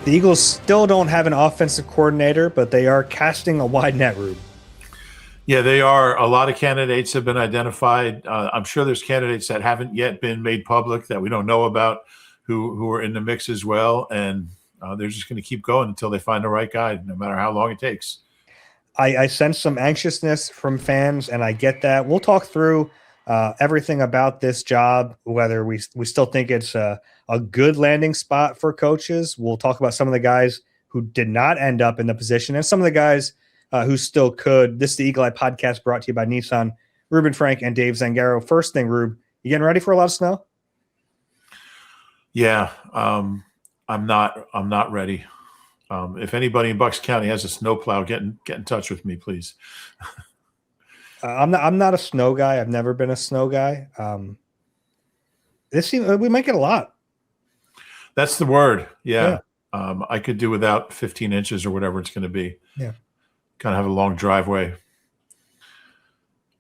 The Eagles still don't have an offensive coordinator, but they are casting a wide net, Roob. Yeah, they are. A lot of candidates have been identified. I'm sure there's candidates that haven't yet been made public that we don't know about who are in the mix as well. And they're just going to keep going until they find the right guy, no matter how long it takes. I sense some anxiousness from fans, and I get that. We'll talk through everything about this job, whether we still think it's a good landing spot for coaches. We'll talk about some of the guys who did not end up in the position and some of the guys who still could. This is the Eagle Eye Podcast brought to you by Nissan. Reuben Frank and Dave Zangaro. First thing, Rube, you getting ready for a lot of snow? Yeah, I'm not ready. If anybody in Bucks County has a snowplow, get in touch with me, please. I'm not a snow guy. I've never been a snow guy. We might get a lot. That's the word. Yeah. I could do without 15 inches or whatever it's going to be. Yeah. Kind of have a long driveway.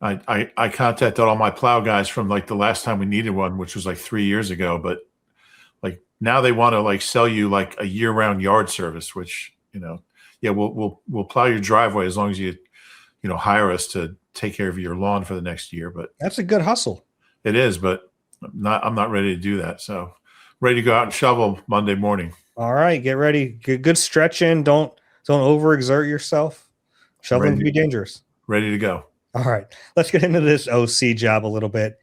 I contacted all my plow guys from like the last time we needed one, which was like 3 years ago. But like now they want to like sell you like a year-round yard service, which, we'll plow your driveway as long as you hire us to take care of your lawn for the next year. But that's a good hustle. It is, but I'm not ready to do that. So ready to go out and shovel Monday morning. All right, get ready. Good stretching. Don't overexert yourself. Shoveling can be dangerous. Ready to go. All right, let's get into this OC job a little bit.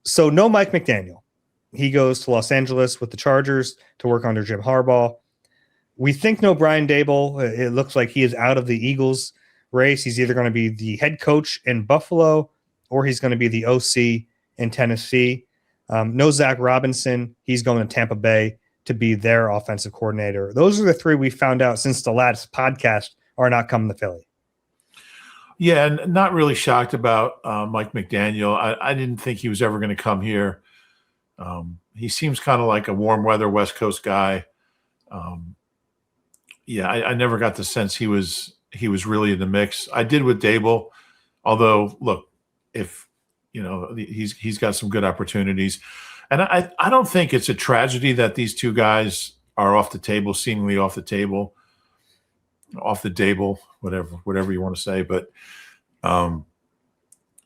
So no Mike McDaniel. He goes to Los Angeles with the Chargers to work under Jim Harbaugh. We think no Brian Daboll. It looks like he is out of the Eagles race. He's either going to be the head coach in Buffalo or he's going to be the OC in Tennessee. No Zach Robinson. He's going to Tampa Bay to be their offensive coordinator. Those are the three we found out since the last podcast are not coming to Philly. Yeah, and not really shocked about Mike McDaniel. I didn't think he was ever going to come here. He seems kind of like a warm weather West Coast guy. I never got the sense he was really in the mix. I did with Daboll, although look, if he's got some good opportunities, and I don't think it's a tragedy that these two guys are off the table, seemingly off the table, off the table, whatever you want to say, but.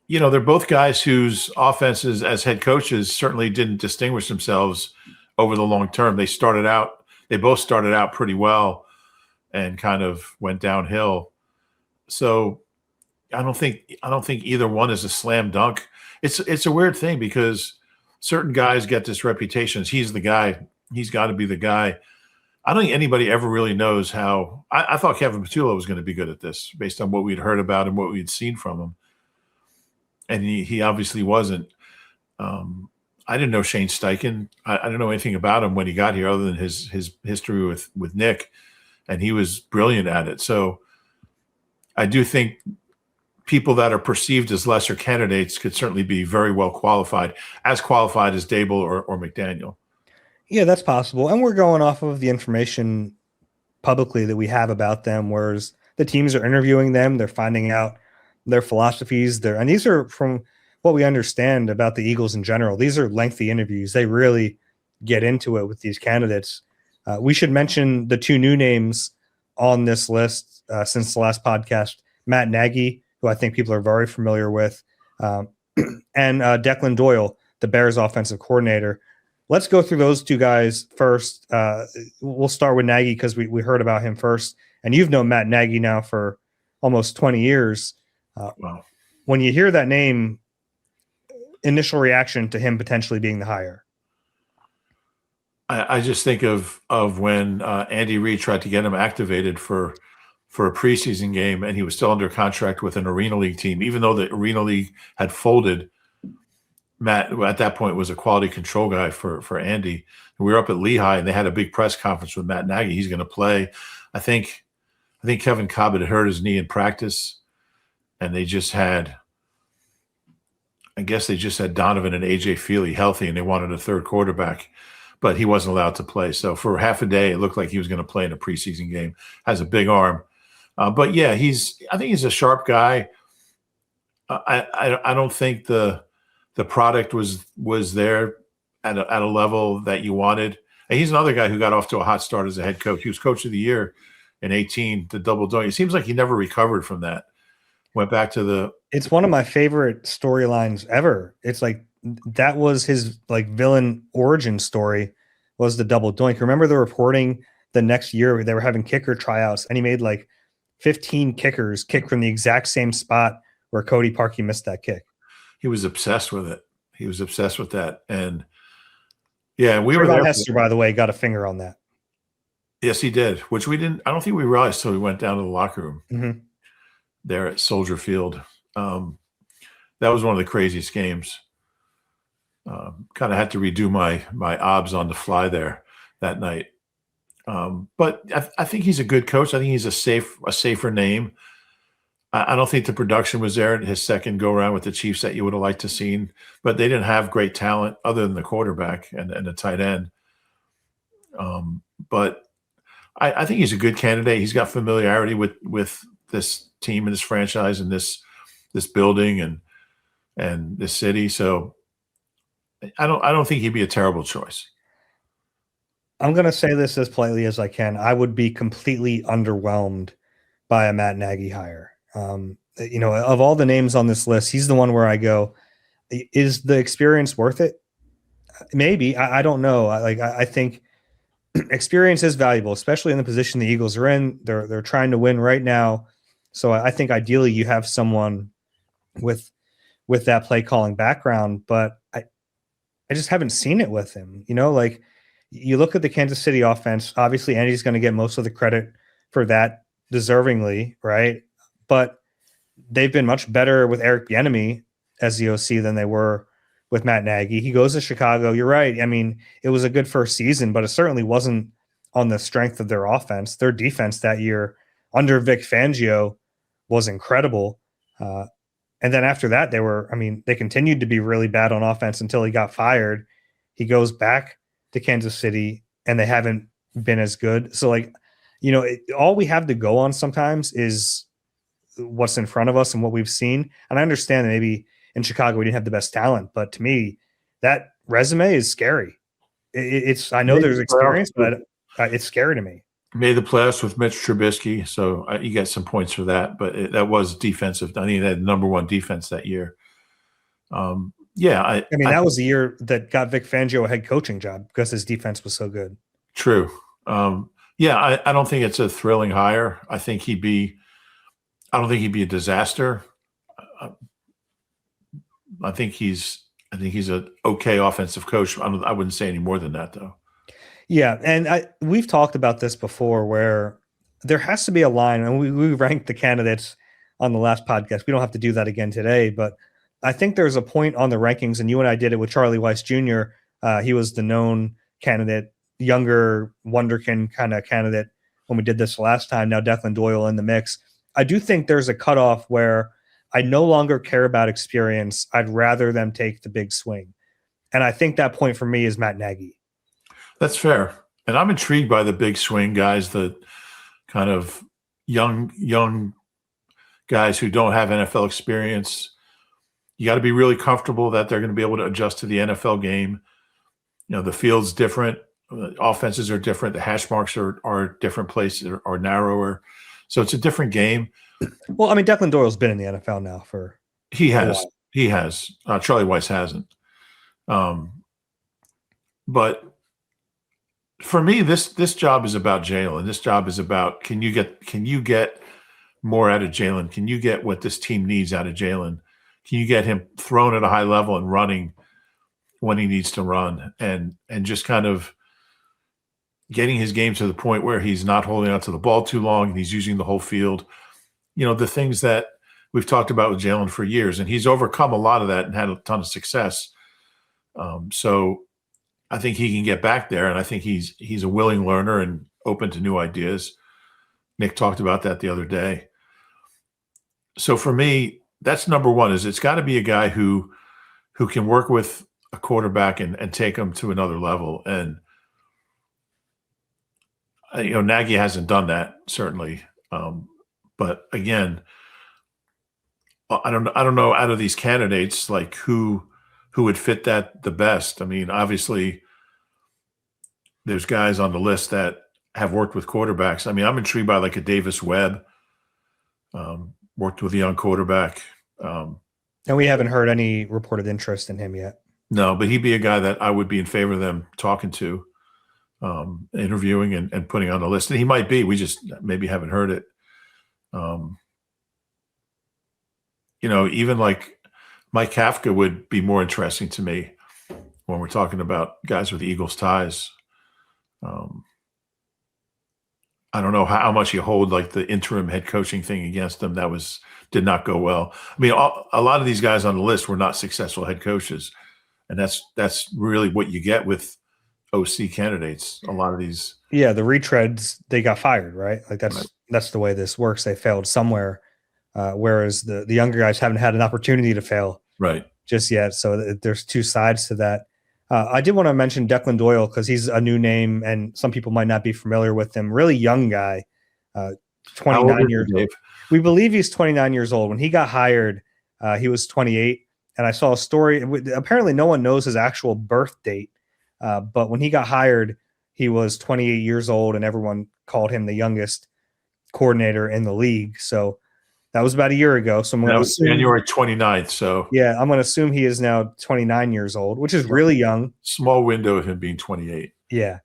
They're both guys whose offenses as head coaches certainly didn't distinguish themselves over the long term. They both started out pretty well and kind of went downhill. So I don't think either one is a slam dunk. It's a weird thing because certain guys get this reputation. He's the guy. He's got to be the guy. I don't think anybody ever really knows how. I thought Kevin Patullo was going to be good at this based on what we'd heard about and what we'd seen from him. And he obviously wasn't. I didn't know Shane Steichen. I didn't know anything about him when he got here other than his history with Nick, and he was brilliant at it. So I do think people that are perceived as lesser candidates could certainly be very well qualified as Daboll or McDaniel. Yeah, that's possible. And we're going off of the information publicly that we have about them, whereas the teams are interviewing them. They're finding out their philosophies. And these are, from what we understand about the Eagles in general, these are lengthy interviews. They really get into it with these candidates. We should mention the two new names on this list since the last podcast, Matt Nagy, who I think people are very familiar with, and Declan Doyle, the Bears offensive coordinator. Let's go through those two guys first. We'll start with Nagy because we heard about him first. And you've known Matt Nagy now for almost 20 years. Wow. When you hear that name, initial reaction to him potentially being the hire? I just think of when Andy Reid tried to get him activated for a preseason game, and he was still under contract with an Arena League team, even though the Arena League had folded. Matt, at that point, was a quality control guy for Andy. And we were up at Lehigh, and they had a big press conference with Matt Nagy. He's going to play. I think Kevin Cobb had hurt his knee in practice, and they just had Donovan and A.J. Feely healthy, and they wanted a third quarterback, but he wasn't allowed to play. So for half a day, it looked like he was going to play in a preseason game. Has a big arm. But, yeah, I think he's a sharp guy. I don't think the product was there at a level that you wanted. And he's another guy who got off to a hot start as a head coach. He was coach of the year in 18, the double doink. It seems like he never recovered from that. Went back to the. It's one of my favorite storylines ever. It's like that was his like villain origin story was the double doink. Remember the reporting the next year they were having kicker tryouts and he made like 15 kickers kick from the exact same spot where Cody Parkey missed that kick. He was obsessed with it. He was obsessed with that. And yeah, we Trayvon were there. Hester, by the way, got a finger on that. Yes, he did, which we didn't. I don't think we realized until we went down to the locker room Mm-hmm. there at Soldier Field. That was one of the craziest games. Kind of had to redo my obs on the fly there that night. But I think he's a good coach. I think he's a safer name. I don't think the production was there in his second go around with the Chiefs that you would have liked to seen, but they didn't have great talent other than the quarterback and the tight end. But I think he's a good candidate. He's got familiarity with this team and this franchise and this building and this city. So I don't think he'd be a terrible choice. I'm going to say this as politely as I can. I would be completely underwhelmed by a Matt Nagy hire. Of all the names on this list, he's the one where I go, is the experience worth it? Maybe. I don't know. I think experience is valuable, especially in the position the Eagles are in. They're trying to win right now. So I think ideally you have someone with that play calling background, but I just haven't seen it with him. You look at the Kansas City offense, obviously Andy's going to get most of the credit for that deservingly, right? But they've been much better with Eric Bieniemy as the OC than they were with Matt Nagy. He goes to Chicago. You're right. I mean, it was a good first season, but it certainly wasn't on the strength of their offense. Their defense that year under Vic Fangio was incredible. And then after that, they continued to be really bad on offense until he got fired. He goes back to Kansas City and they haven't been as good. So all we have to go on sometimes is what's in front of us and what we've seen. And I understand that maybe in Chicago we didn't have the best talent, but to me, that resume is scary. I know there's experience, but it's scary to me. Made the playoffs with Mitch Trubisky, so you get some points for that. But that was defensive. I think they had number one defense that year. That was the year that got Vic Fangio a head coaching job because his defense was so good. True. I don't think it's a thrilling hire. I don't think he'd be a disaster. I think he's an okay offensive coach. I wouldn't say any more than that, though. Yeah, and we've talked about this before where there has to be a line, and we ranked the candidates on the last podcast. We don't have to do that again today, but I think there's a point on the rankings, and you and I did it with Charlie Weiss Jr. He was the known candidate, younger wonderkin kind of candidate when we did this last time. Now Declan Doyle in the mix. I do think there's a cutoff where I no longer care about experience. I'd rather them take the big swing. And I think that point for me is Matt Nagy. That's fair. And I'm intrigued by the big swing guys, the kind of young guys who don't have NFL experience. You got to be really comfortable that they're going to be able to adjust to the NFL game. The field's different. The offenses are different. The hash marks are different places, are narrower. So it's a different game. Well, I mean, Declan Doyle's been in the NFL now for He has. Charlie Weiss hasn't. But for me, this job is about Jalen. This job is about can you get more out of Jalen? Can you get what this team needs out of Jalen? Can you get him thrown at a high level and running when he needs to run and just kind of getting his game to the point where he's not holding on to the ball too long and he's using the whole field. The things that we've talked about with Jalen for years, and he's overcome a lot of that and had a ton of success. So I think he can get back there, and I think he's a willing learner and open to new ideas. Nick talked about that the other day. So for me, that's number one. Is it's got to be a guy who can work with a quarterback and take him to another level. And Nagy hasn't done that certainly. But again, I don't know out of these candidates like who would fit that the best. I mean, obviously, there's guys on the list that have worked with quarterbacks. I mean, I'm intrigued by like a Davis Webb, worked with a young quarterback. And we haven't heard any reported interest in him yet. No, but he'd be a guy that I would be in favor of them talking to, interviewing and putting on the list. And he might be. We just maybe haven't heard it. Even like Mike Kafka would be more interesting to me when we're talking about guys with Eagles ties. I don't know how much you hold like the interim head coaching thing against them. That did not go well. I mean, a lot of these guys on the list were not successful head coaches, and that's really what you get with OC candidates. A lot of these, the retreads, they got fired, right? Like that's the way this works. They failed somewhere, whereas the younger guys haven't had an opportunity to fail right just yet. So there's two sides to that. I did want to mention Declan Doyle because he's a new name and some people might not be familiar with him. Really young guy, 29 years old. We believe he's 29 years old. When he got hired, he was 28. And I saw a story. Apparently, no one knows his actual birth date. But when he got hired, he was 28 years old, and everyone called him the youngest coordinator in the league. So that was about a year ago. So that was January 29th. So yeah, I'm going to assume he is now 29 years old, which is really young. Small window of him being 28. Yeah,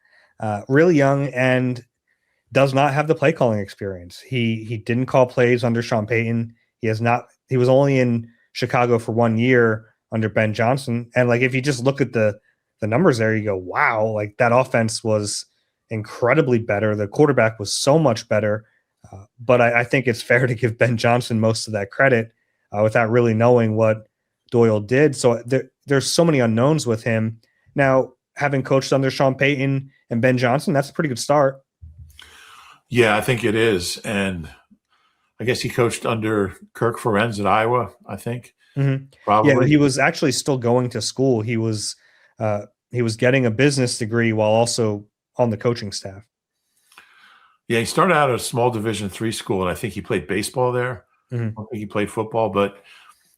really young and does not have the play calling experience. He didn't call plays under Sean Payton. He was only in Chicago for 1 year under Ben Johnson. And like if you just look at the numbers there, you go, wow, like that offense was incredibly better. The quarterback was so much better. But I think it's fair to give Ben Johnson most of that credit without really knowing what Doyle did. So there's so many unknowns with him. Now, having coached under Sean Payton and Ben Johnson, that's a pretty good start. Yeah, I think it is. And I guess he coached under Kirk Ferentz at Iowa, I think. Mm-hmm. Probably. Yeah, he was actually still going to school. He was getting a business degree while also on the coaching staff. Yeah, he started out at a small Division III school, and I think he played baseball there. Mm-hmm. I don't think he played football, but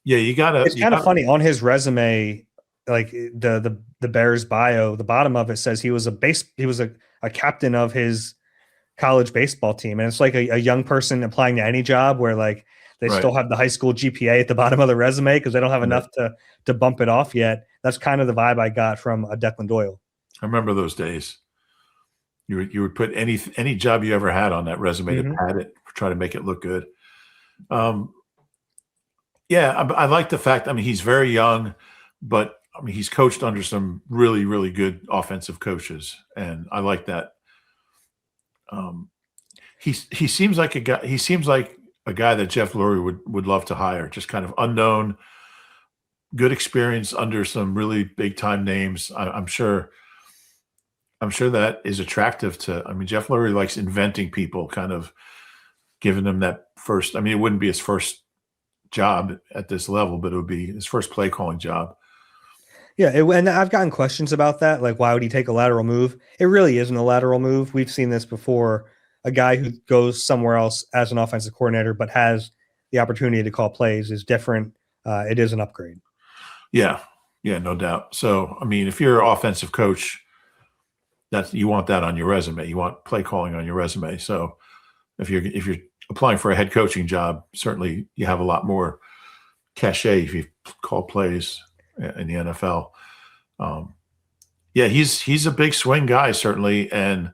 yeah, you got to. It's kind of funny on his resume, like the Bears bio. The bottom of it says he was a captain of his college baseball team, and it's like a young person applying to any job where like they still have the high school GPA at the bottom of the resume because they don't have enough to bump it off yet. That's kind of the vibe I got from Declan Doyle. I remember those days. You would put any job you ever had on that resume to pad it, try to make it look good. Yeah, I like the fact. I mean, he's very young, but I mean, he's coached under some really, really good offensive coaches, and I like that. He seems like a guy. He seems like a guy that Jeff Lurie would love to hire. Just kind of unknown, good experience under some really big time names. I'm sure that is attractive to. I mean, Jeff Lurie likes inventing people, kind of giving them that first. I mean, it wouldn't be his first job at this level, but it would be his first play calling job. Yeah, and I've gotten questions about that. Like, why would he take a lateral move? It really isn't a lateral move. We've seen this before. A guy who goes somewhere else as an offensive coordinator but has the opportunity to call plays is different. It is an upgrade. Yeah, no doubt. So, I mean, if you're an offensive coach, you want that on your resume. You want play calling on your resume. So, if you're applying for a head coaching job, certainly you have a lot more cachet if you call plays in the NFL. Yeah, he's a big swing guy, certainly, and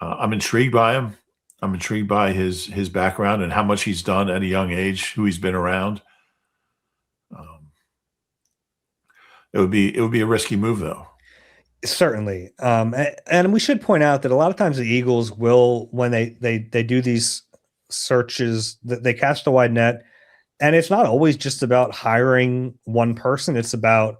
I'm intrigued by him. I'm intrigued by his background and how much he's done at a young age, who he's been around. It would be a risky move, though. Certainly, and we should point out that a lot of times the Eagles will, when they do these searches, they cast a wide net, and it's not always just about hiring one person. It's about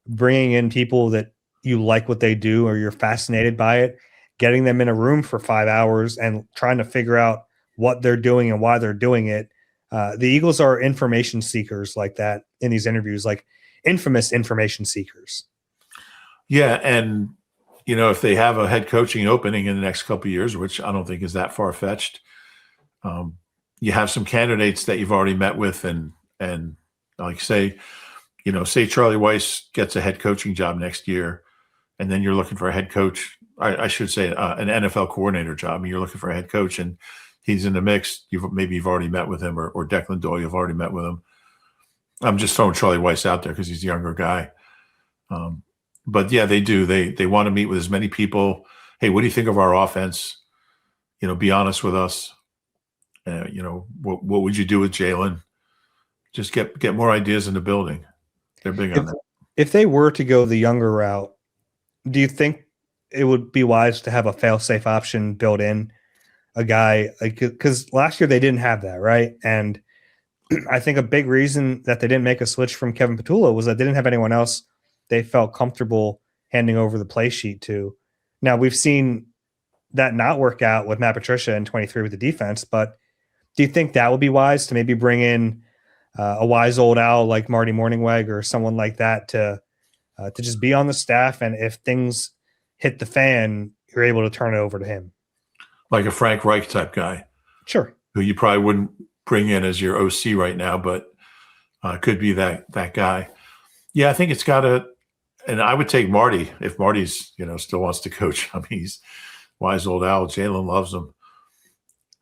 bringing in people that you like what they do or you're fascinated by it, getting them in a room for 5 hours and trying to figure out what they're doing and why they're doing it. The Eagles are information seekers like that in these interviews, like infamous information seekers. Yeah, and if they have a head coaching opening in the next couple of years, which I don't think is that far fetched, you have some candidates that you've already met with, and like say Charlie Weiss gets a head coaching job next year, and then you're looking for a head coach I should say an NFL coordinator job. I mean, you're looking for a head coach, and he's in the mix. You've already met with him, or Declan Doyle, you've already met with him. I'm just throwing Charlie Weiss out there because he's a younger guy. But yeah, they do. They want to meet with as many people. Hey, what do you think of our offense? Be honest with us. What would you do with Jalen? Just get more ideas in the building. They're big on that. If they were to go the younger route, do you think it would be wise to have a fail-safe option built in? A guy, because last year they didn't have that, right? And I think a big reason that they didn't make a switch from Kevin Petula was that they didn't have anyone else they felt comfortable handing over the play sheet to. Now, we've seen that not work out with Matt Patricia in 23 with the defense, but do you think that would be wise to maybe bring in a wise old owl like Marty Morningweg or someone like that to just be on the staff, and if things hit the fan, you're able to turn it over to him? Like a Frank Reich type guy. Sure. Who you probably wouldn't bring in as your OC right now, but could be that guy. Yeah, I think it's got to, and I would take Marty if Marty's, still wants to coach. I mean, he's wise old owl. Jalen loves him.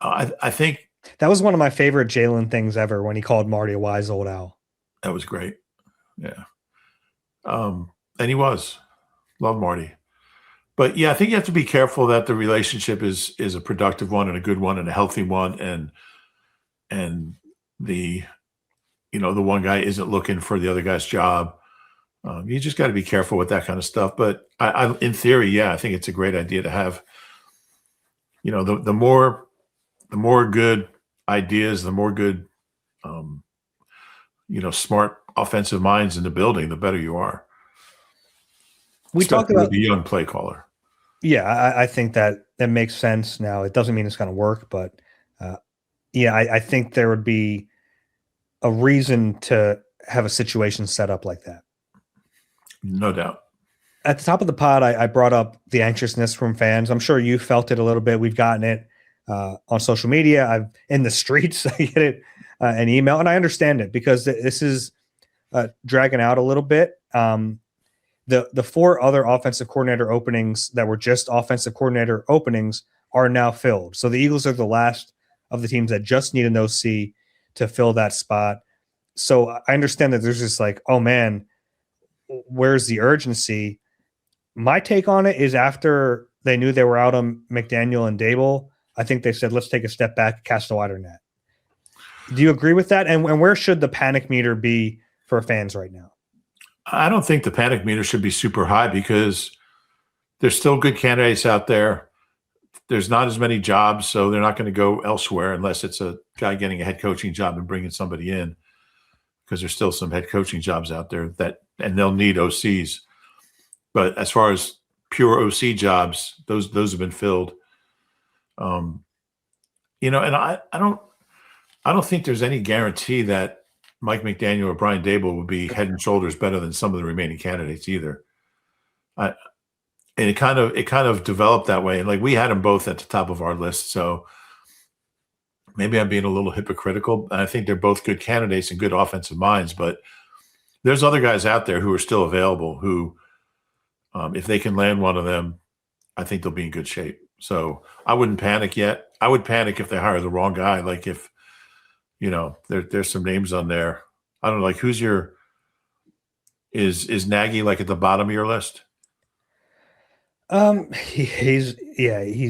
I think that was one of my favorite Jalen things ever when he called Marty a wise old owl. That was great. Yeah. And he was. Love Marty. But yeah, I think you have to be careful that the relationship is a productive one and a good one and a healthy one, and the one guy isn't looking for the other guy's job. You just got to be careful with that kind of stuff. But I in theory, yeah, I think it's a great idea to have. The more good ideas, the more good, smart offensive minds in the building, the better you are. We talked about the young play caller. Yeah, I think that makes sense. Now, it doesn't mean it's going to work, but I think there would be a reason to have a situation set up like that. No doubt. At the top of the pod, I brought up the anxiousness from fans. I'm sure you felt it a little bit. We've gotten it on social media. I've in the streets. I get it an email, and I understand it because this is dragging out a little bit. The 4 other offensive coordinator openings that were just offensive coordinator openings are now filled. So the Eagles are the last of the teams that just need an OC to fill that spot. So I understand that there's just like, oh man, where's the urgency? My take on it is after they knew they were out on McDaniel and Dable, I think they said, let's take a step back, cast a wider net. Do you agree with that? And where should the panic meter be for fans right now? I don't think the panic meter should be super high because there's still good candidates out there. There's not as many jobs, so they're not going to go elsewhere unless it's a guy getting a head coaching job and bringing somebody in, because there's still some head coaching jobs out there and they'll need OCs. But as far as pure OC jobs, those have been filled. And I don't think there's any guarantee that Mike McDaniel or Brian Dable would be head and shoulders better than some of the remaining candidates either. And it kind of developed that way. And like we had them both at the top of our list. So maybe I'm being a little hypocritical. I think they're both good candidates and good offensive minds, but there's other guys out there who are still available who, if they can land one of them, I think they'll be in good shape. So I wouldn't panic yet. I would panic if they hire the wrong guy. Like if, there's some names on there. I don't know, like is Nagy like at the bottom of your list? He's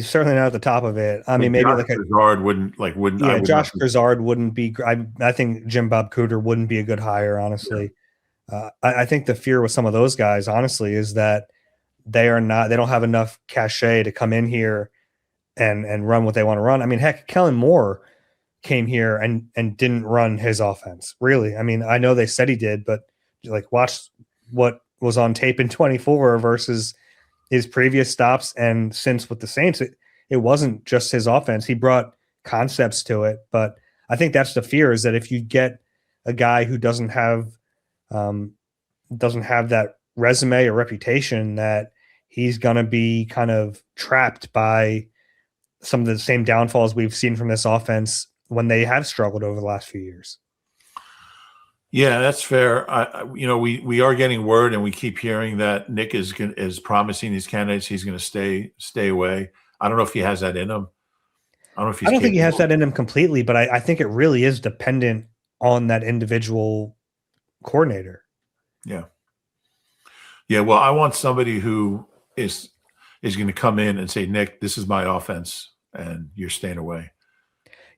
certainly not at the top of it. I mean, maybe Josh Grisard wouldn't. Yeah, Josh Grisard wouldn't be. I think Jim Bob Cooter wouldn't be a good hire, honestly. Yeah. I think the fear with some of those guys, honestly, is that they don't have enough cachet to come in here and run what they want to run. I mean, heck, Kellen Moore came here and didn't run his offense, really. I mean, I know they said he did, but like watch what was on tape in 24 versus his previous stops and since with the Saints. It wasn't just his offense. He brought concepts to it, but I think that's the fear, is that if you get a guy who doesn't have that resume or reputation, that he's going to be kind of trapped by some of the same downfalls we've seen from this offense when they have struggled over the last few years. Yeah, that's fair. We are getting word, and we keep hearing that Nick is promising these candidates he's going to stay away. I don't know if he has that in him. I don't know if I he's don't think he has capable. that in him completely, but I think it really is dependent on that individual coordinator. Yeah, yeah. Well, I want somebody who is going to come in and say, Nick, this is my offense, and you're staying away.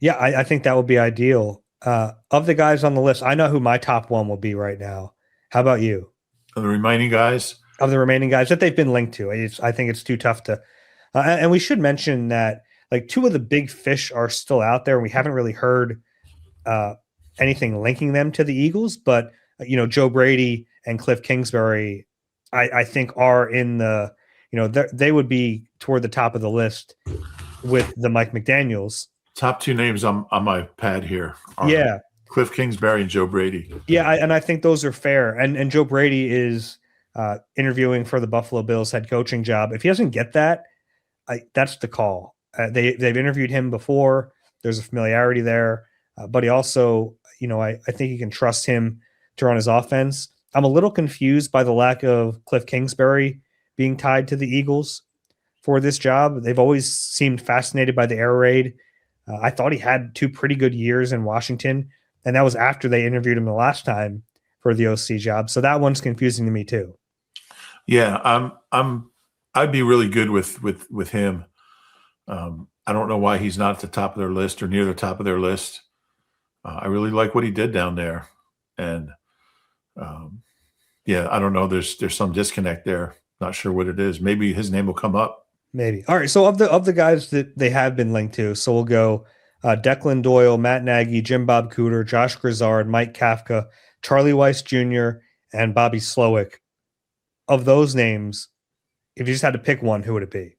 Yeah, I think that would be ideal. Of the guys on the list, I know who my top one will be right now. How about you? And the remaining guys, Of the remaining guys that they've been linked to, I think it's too tough to. And we should mention that like two of the big fish are still out there, and we haven't really heard uh, anything linking them to the Eagles. But Joe Brady and Cliff Kingsbury, I think are in the they would be toward the top of the list with the Mike McDaniels. top two names on my pad here are Yeah, Cliff Kingsbury and Joe Brady. yeah, and I think those are fair. And Joe Brady is interviewing for the Buffalo Bills head coaching job. If he doesn't get that, that's the call. They've interviewed him before. There's a familiarity there, but he also, I think you can trust him to run his offense. I'm a little confused by the lack of Cliff Kingsbury being tied to the Eagles for this job. They've always seemed fascinated by the air raid. I thought he had two pretty good years in Washington, and that was after they interviewed him the last time for the OC job. So that one's confusing to me too. Yeah, I'd be really good with him. I don't know why he's not at the top of their list or near the top of their list. I really like what he did down there, and yeah, I don't know. There's some disconnect there. Not sure what it is. Maybe his name will come up. Maybe. All right. So of the guys that they have been linked to, so we'll go Declan Doyle, Matt Nagy, Jim Bob Cooter, Josh Grizzard, Mike Kafka, Charlie Weiss Jr., and Bobby Slowick. Of those names, if you just had to pick one, who would it be?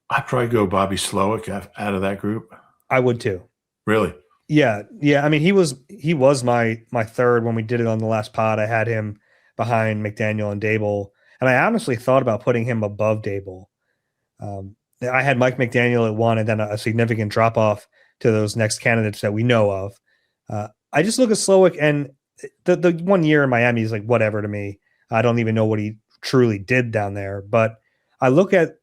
I'd probably go Bobby Slowick out of that group. I would too. Really? Yeah. I mean, he was my third when we did it on the last pod. I had him behind McDaniel and Dable, and I honestly thought about putting him above Dable. I had Mike McDaniel at one, and then a significant drop off to those next candidates that we know of. I just look at Slowick, and the 1 year in Miami is like whatever to me. I don't even know what he truly did down there, but I look at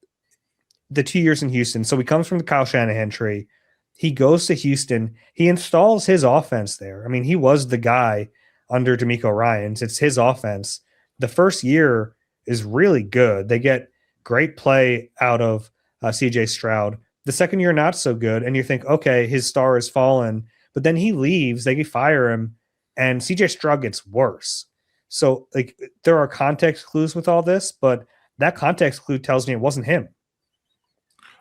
the 2 years in Houston. So he comes from the Kyle Shanahan tree. He goes to Houston. He installs his offense there. I mean, he was the guy under DeMeco Ryans. It's his offense. The first year is really good. They get great play out of CJ Stroud. The second year, not so good. And you think, okay, his star has fallen. But then he leaves. They fire him. And CJ Stroud gets worse. So like there are context clues with all this, but that context clue tells me it wasn't him.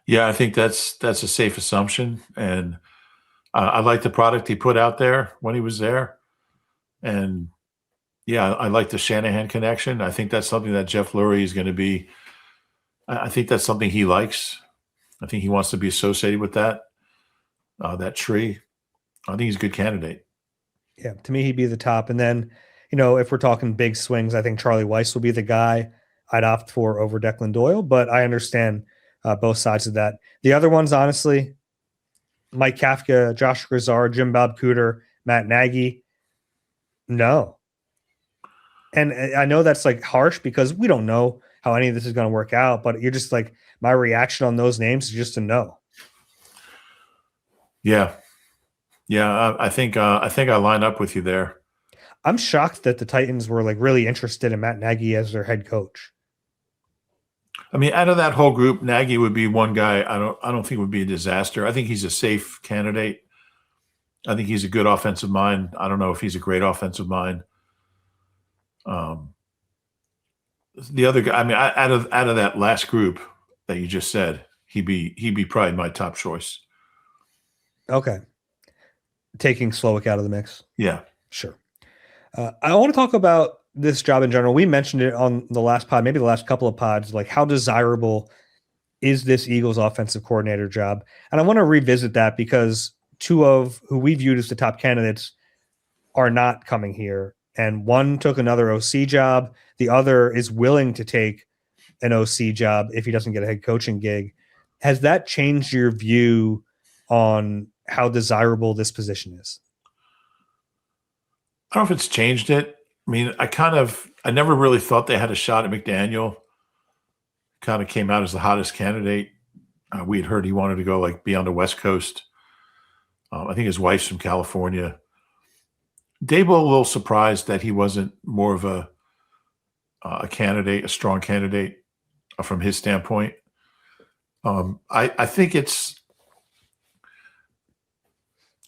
Yeah, I think that's a safe assumption, and I like the product he put out there when he was there, and yeah, I like the Shanahan connection. I think that's something that Jeff Lurie is going to be. I think that's something he likes. I think he wants to be associated with that tree. I think he's a good candidate. Yeah, to me, he'd be the top. And then, if we're talking big swings, I think Charlie Weiss will be the guy I'd opt for over Declan Doyle, but I understand both sides of that. The other ones, honestly, Mike Kafka, Josh Grizzard, Jim Bob Cooter, Matt Nagy. No. And I know that's like harsh because we don't know how any of this is going to work out, but you're just like, my reaction on those names is just a no. Yeah. Yeah. I think I line up with you there. I'm shocked that the Titans were like really interested in Matt Nagy as their head coach. I mean, out of that whole group, Nagy would be one guy I don't think would be a disaster. I think he's a safe candidate. I think he's a good offensive mind. I don't know if he's a great offensive mind. The other guy, I mean, out of that last group that you just said, he'd be probably my top choice. Okay. Taking Slowick out of the mix. Yeah. Sure. I want to talk about this job in general. We mentioned it on the last pod, maybe the last couple of pods, like how desirable is this Eagles offensive coordinator job? And I want to revisit that because two of who we viewed as the top candidates are not coming here. And one took another OC job. The other is willing to take an OC job if he doesn't get a head coaching gig. Has that changed your view on how desirable this position is? don't know if it's changed it. I mean, I never really thought they had a shot at McDaniel. Kind of came out as the hottest candidate. We had heard he wanted to go be on the West Coast. I think his wife's from California. Dable a little surprised that he wasn't more of a candidate, a strong candidate from his standpoint. I think it's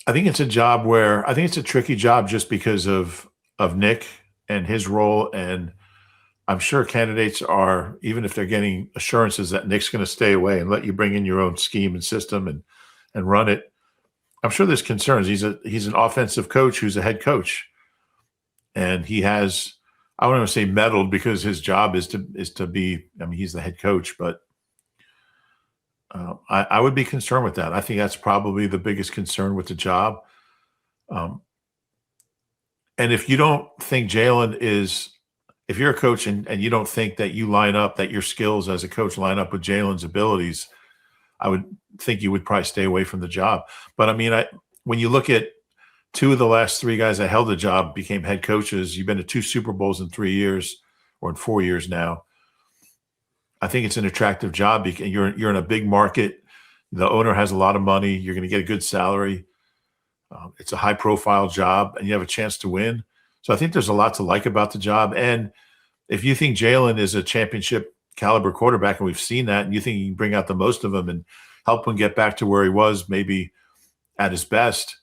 a job where I think it's a tricky job just because of Nick and his role, and I'm sure candidates are, even if they're getting assurances that Nick's going to stay away and let you bring in your own scheme and system and run it. I'm sure there's concerns. He's an offensive coach who's a head coach, and he has, I don't want to say meddled because his job is to be. I mean, he's the head coach, but I would be concerned with that. I think that's probably the biggest concern with the job. And if you don't think Jalen is, if you're a coach and you don't think that you line up, that your skills as a coach line up with Jalen's abilities, I would think you would probably stay away from the job. But I mean, when you look at two of the last three guys that held the job became head coaches, you've been to 2 Super Bowls in 3 years or in 4 years now. I think it's an attractive job because you're in a big market. The owner has a lot of money. You're going to get a good salary. It's a high-profile job, and you have a chance to win. So I think there's a lot to like about the job. And if you think Jalen is a championship caliber quarterback, and we've seen that, and you think you can bring out the most of him and help him get back to where he was maybe at his best,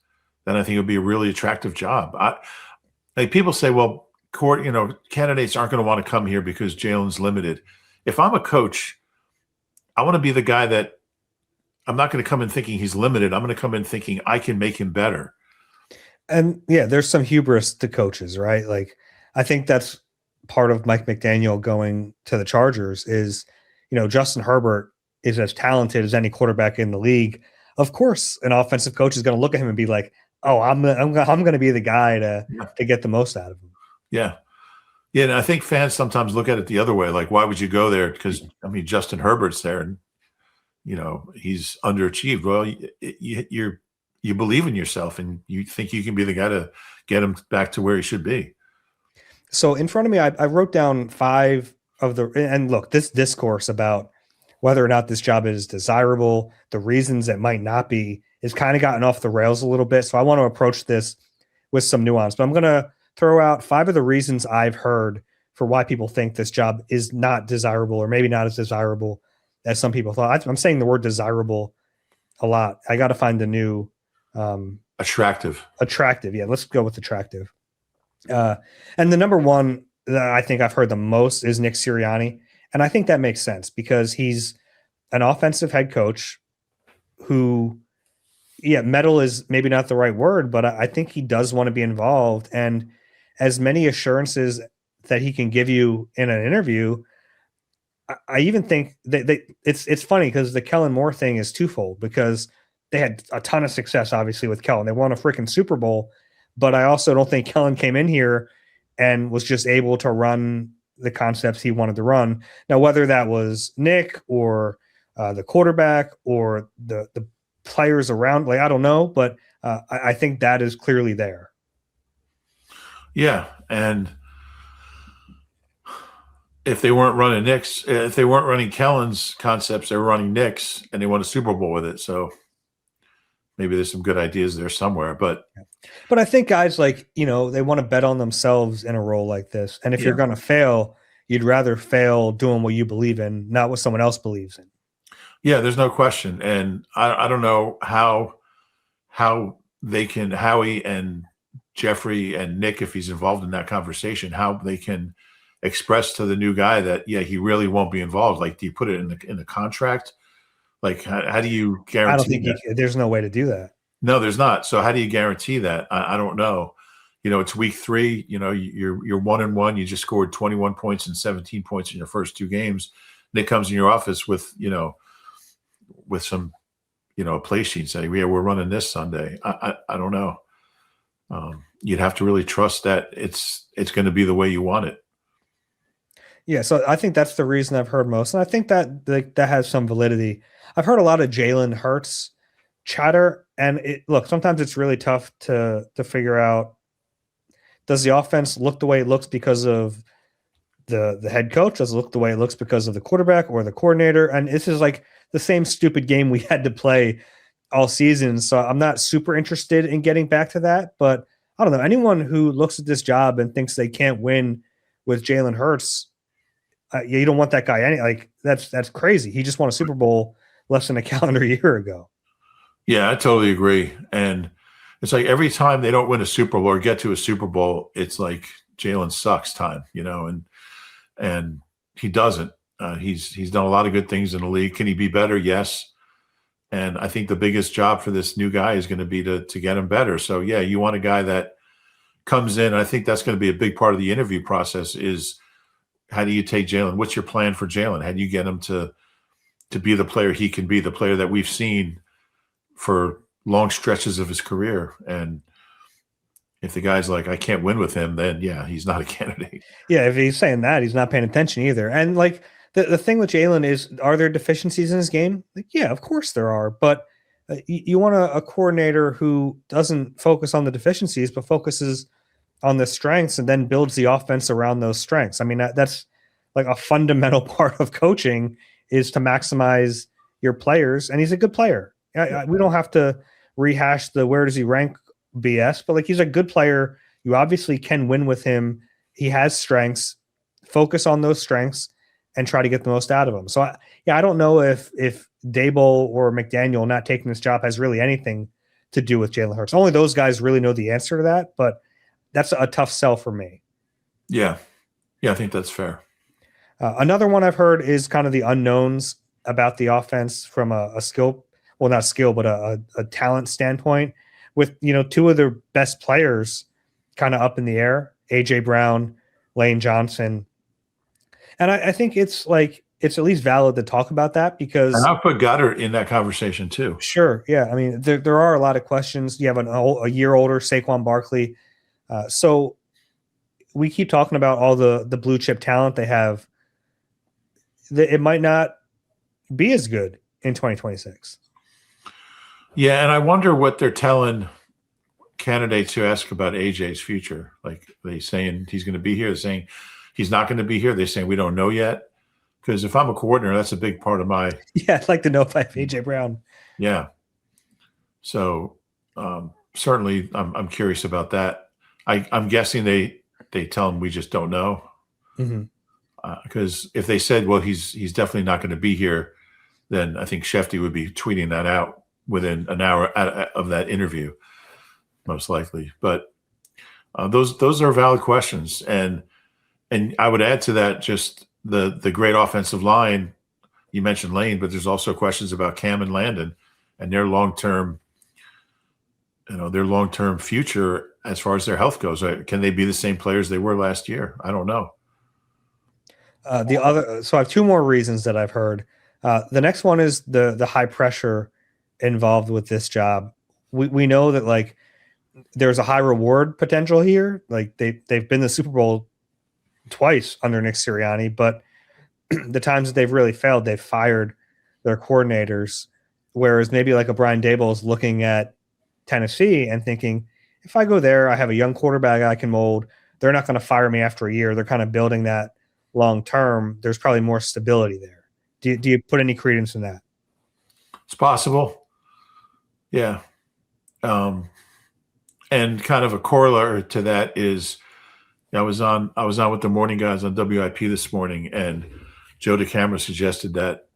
then I think it would be a really attractive job. People say, well, candidates aren't going to want to come here because Jalen's limited. If I'm a coach, I want to be the guy that I'm not going to come in thinking he's limited. I'm going to come in thinking I can make him better. And yeah, there's some hubris to coaches, right? I think that's part of Mike McDaniel going to the Chargers is, Justin Herbert is as talented as any quarterback in the league. Of course, an offensive coach is going to look at him and be like, "Oh, I'm going to be the guy to get the most out of him." Yeah. Yeah, and I think fans sometimes look at it the other way. Like, why would you go there? Because, I mean, Justin Herbert's there, and, he's underachieved. Well, you believe in yourself, and you think you can be the guy to get him back to where he should be. So in front of me, I wrote down 5 of the – and look, this discourse about whether or not this job is desirable, the reasons it might not be, is kind of gotten off the rails a little bit. So I want to approach this with some nuance. But I'm going to throw out 5 of the reasons I've heard for why people think this job is not desirable, or maybe not as desirable as some people thought. I'm saying the word desirable a lot. I got to find the new attractive. Yeah, let's go with attractive. And the number one that I think I've heard the most is Nick Sirianni. And I think that makes sense because he's an offensive head coach who, meddle is maybe not the right word, but I think he does want to be involved. And as many assurances that he can give you in an interview, I even think that it's funny because the Kellen Moore thing is twofold, because they had a ton of success, obviously, with Kellen. They won a freaking Super Bowl, but I also don't think Kellen came in here and was just able to run the concepts he wanted to run. Now, whether that was Nick or the quarterback or the players around, I don't know, but I think that is clearly there. Yeah, and if they weren't running Nick's, if they weren't running Kellen's concepts, they were running Nick's, and they won a Super Bowl with it. So maybe there's some good ideas there somewhere. But I think guys they want to bet on themselves in a role like this. And if you're going to fail, you'd rather fail doing what you believe in, not what someone else believes in. Yeah, there's no question. And I don't know how they can, Howie and Jeffrey and Nick, if he's involved in that conversation, how they can express to the new guy that, he really won't be involved. Do you put it in the contract? How do you guarantee? I don't think there's no way to do that. No, there's not. So how do you guarantee that? I don't know. It's week 3. You're 1-1. You just scored 21 points and 17 points in your first 2 games. Nick comes in your office with some play sheet saying, we're running this Sunday. I don't know. You'd have to really trust that it's going to be the way you want it. Yeah, so I think that's the reason I've heard most, and I think that that has some validity. I've heard a lot of Jalen Hurts chatter, and look, sometimes it's really tough to figure out Does the offense look the way it looks because of the head coach? Does it look the way it looks because of the quarterback or the coordinator? And this is like the same stupid game we had to play all season. So I'm not super interested in getting back to that. But I don't know. Anyone who looks at this job and thinks they can't win with Jalen Hurts, you don't want that guy. That's crazy. He just won a Super Bowl less than a calendar year ago. Yeah, I totally agree. And it's like every time they don't win a Super Bowl or get to a Super Bowl, it's like Jalen sucks time, and he doesn't. He's done a lot of good things in the league. Can he be better? Yes. And I think the biggest job for this new guy is going to be to get him better. So yeah, you want a guy that comes in. I think that's going to be a big part of the interview process is how do you take Jalen? What's your plan for Jalen? How do you get him to be the player he can be, the player that we've seen for long stretches of his career? And if the guy's like, I can't win with him, then yeah, he's not a candidate. Yeah, if he's saying that, he's not paying attention either. And like the thing with Jalen is, are there deficiencies in his game? Like, yeah, of course there are. But you want a coordinator who doesn't focus on the deficiencies, but focuses on the strengths and then builds the offense around those strengths. I mean, that's like a fundamental part of coaching is to maximize your players. And he's a good player. We don't have to rehash the where does he rank BS, but like he's a good player. You obviously can win with him. He has strengths. Focus on those strengths and try to get the most out of him. So I don't know if Dable or McDaniel not taking this job has really anything to do with Jalen Hurts. Only those guys really know the answer to that, but that's a tough sell for me. Yeah, I think that's fair. Another one I've heard is kind of the unknowns about the offense from a skill, well, not skill, but a talent standpoint, with two of their best players kind of up in the air, AJ Brown, Lane Johnson. And I think it's at least valid to talk about that because. And I'll put Goddard in that conversation too. Sure. Yeah. I mean, there are a lot of questions. You have a year older Saquon Barkley. So we keep talking about all the blue chip talent they have. It might not be as good in 2026. Yeah, and I wonder what they're telling candidates who ask about AJ's future. Like, they saying he's going to be here, they're saying he's not going to be here, they're saying we don't know yet. Because if I'm a coordinator, that's a big part of my. Yeah, I'd like to know if I have AJ Brown. Yeah. So certainly, I'm curious about that. I'm guessing they tell him we just don't know. Mm-hmm. Because if they said, well, he's definitely not going to be here, then I think Shefty would be tweeting that out within an hour of that interview, most likely. But those are valid questions, and I would add to that just the great offensive line. You mentioned Lane, but there's also questions about Cam and Landon and their long-term future as far as their health goes. Can they be the same players they were last year? I don't know. So I have two more reasons that I've heard. The next one is the high pressure involved with this job. We know that like there's a high reward potential here. Like they've been to the Super Bowl twice under Nick Sirianni, but the times that they've really failed, they've fired their coordinators. Whereas maybe like a Brian Dable is looking at Tennessee and thinking, if I go there, I have a young quarterback I can mold. They're not going to fire me after a year. They're kind of building that long term. There's probably more stability there. Do you put any credence in that? It's possible. Yeah. And kind of a corollary to that is I was on with the morning guys on WIP this morning, and Joe DeCamera suggested that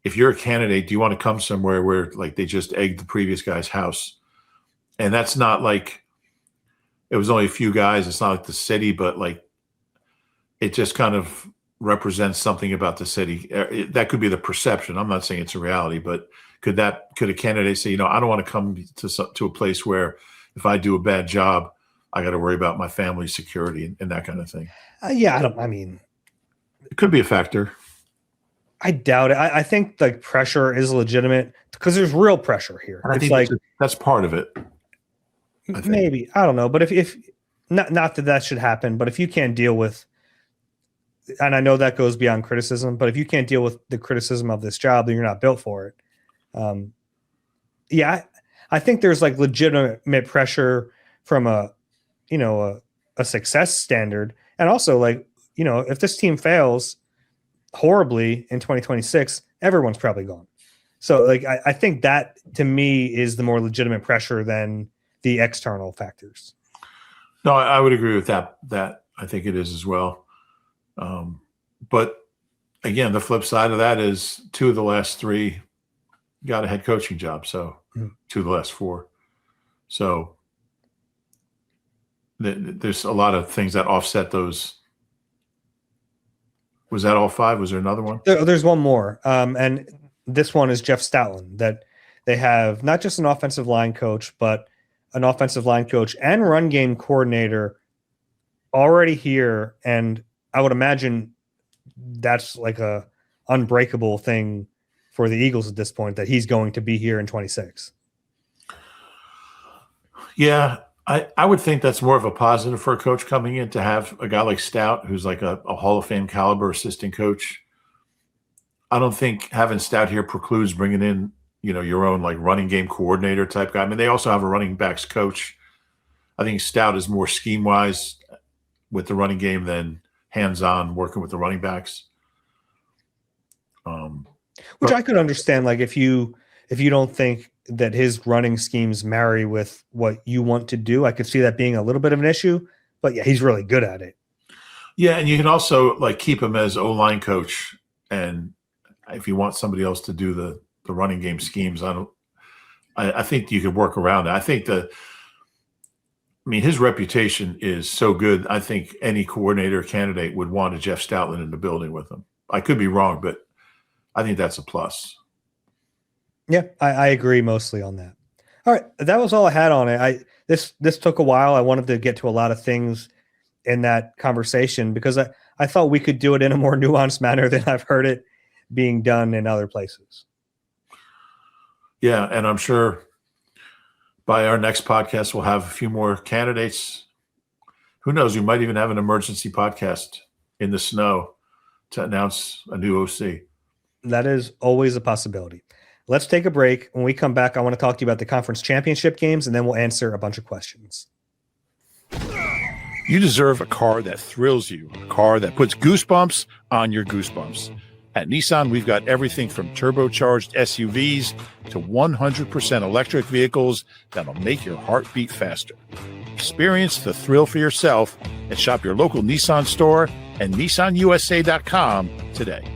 if you're a candidate, do you want to come somewhere where like they just egged the previous guy's house? And that's not like it was only a few guys. It's not like the city, but like it just kind of represents something about the city. That could be the perception. I'm not saying it's a reality, but could a candidate say, I don't want to come to a place where if I do a bad job, I got to worry about my family's security and that kind of thing. Yeah, it could be a factor. I doubt it. I think like pressure is legitimate because there's real pressure here. I think like that's part of it. Maybe, I don't know, but if not that should happen, but if you can't deal with, and I know that goes beyond criticism, but if you can't deal with the criticism of this job, then you're not built for it. I think there's like legitimate pressure from a a success standard. And also, like, if this team fails horribly in 2026, everyone's probably gone. So, like, I think that to me is the more legitimate pressure than the external factors. No, I would agree with that. I think it is as well. But again, the flip side of that is 2 of the last 3 got a head coaching job. So 2 of the last 4. So there's a lot of things that offset those. Was that all 5? Was there another one? There's one more. And this one is Jeff Stoutland, that they have not just an offensive line coach, but an offensive line coach and run game coordinator already here. And I would imagine that's like a unbreakable thing for the Eagles at this point, that he's going to be here in 26. Yeah, I would think that's more of a positive for a coach coming in, to have a guy like Stout, who's like a Hall of Fame caliber assistant coach. I don't think having Stout here precludes bringing in, your own like running game coordinator type guy. I mean, they also have a running backs coach. I think Stout is more scheme wise with the running game than hands-on working with the running backs. Which I could understand. Like, if you don't think that his running schemes marry with what you want to do, I could see that being a little bit of an issue. But yeah, he's really good at it. Yeah, and you can also like keep him as O-line coach, and if you want somebody else to do the running game schemes, I think you could work around it. His reputation is so good. I think any coordinator candidate would want a Jeff Stoutland in the building with him. I could be wrong, but I think that's a plus. Yeah, I agree mostly on that. All right, that was all I had on it. This took a while. I wanted to get to a lot of things in that conversation because I thought we could do it in a more nuanced manner than I've heard it being done in other places. Yeah, and I'm sure by our next podcast we'll have a few more candidates. Who knows? We might even have an emergency podcast in the snow to announce a new OC. That is always a possibility. Let's take a break. When we come back, I want to talk to you about the conference championship games, and then we'll answer a bunch of questions. You deserve a car that thrills you, a car that puts goosebumps on your goosebumps. At Nissan, we've got everything from turbocharged SUVs to 100% electric vehicles that'll make your heart beat faster. Experience the thrill for yourself and shop your local Nissan store and NissanUSA.com today.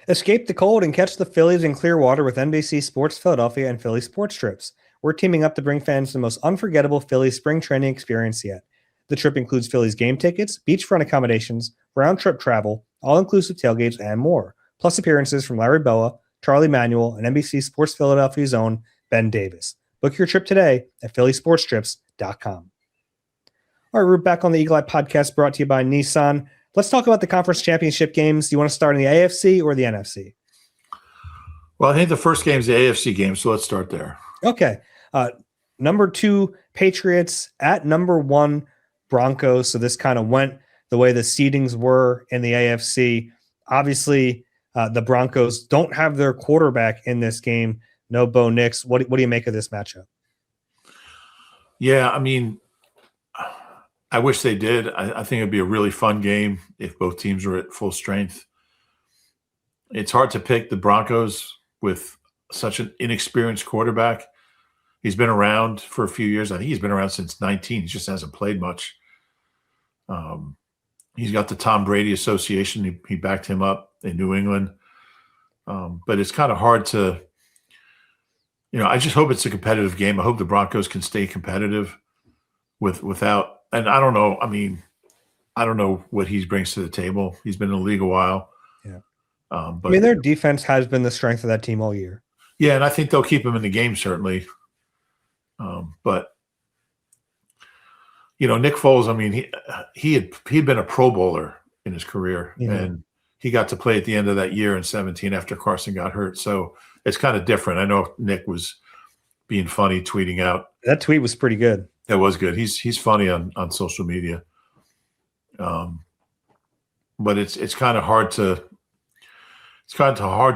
Escape the cold and catch the Phillies in Clearwater with NBC Sports Philadelphia and Philly Sports Trips. We're teaming up to bring fans the most unforgettable Phillies spring training experience yet. The trip includes Phillies game tickets, beachfront accommodations, round-trip travel, all-inclusive tailgates, and more, plus appearances from Larry Boa, Charlie Manuel, and NBC Sports Philadelphia's own Ben Davis. Book your trip today at phillysportstrips.com. All right, we're back on the Eagle Eye Podcast, brought to you by Nissan. Let's talk about the conference championship games. Do you want to start in the AFC or the NFC? Well, I think the first game is the AFC game, so let's start there. Okay. Number 2, Patriots at number 1, Broncos. So this kind of went the way the seedings were in the AFC. Obviously, the Broncos don't have their quarterback in this game. No Bo Nix. What do you make of this matchup? Yeah, I wish they did. I think it'd be a really fun game if both teams were at full strength. It's hard to pick the Broncos with such an inexperienced quarterback. He's been around for a few years. I think he's been around since 19. He just hasn't played much. He's got the Tom Brady Association. He backed him up in New England. But it's kind of hard to, I just hope it's a competitive game. I hope the Broncos can stay competitive without. And I don't know. I don't know what he brings to the table. He's been in the league a while. Yeah. But their defense has been the strength of that team all year. Yeah, and I think they'll keep him in the game, certainly. But Nick Foles, he'd been a Pro Bowler in his career, and he got to play at the end of that year in 2017 after Carson got hurt. So it's kind of different. I know Nick was being funny, tweeting out. That tweet was pretty good. That was good. He's funny on social media. But it's kind of hard to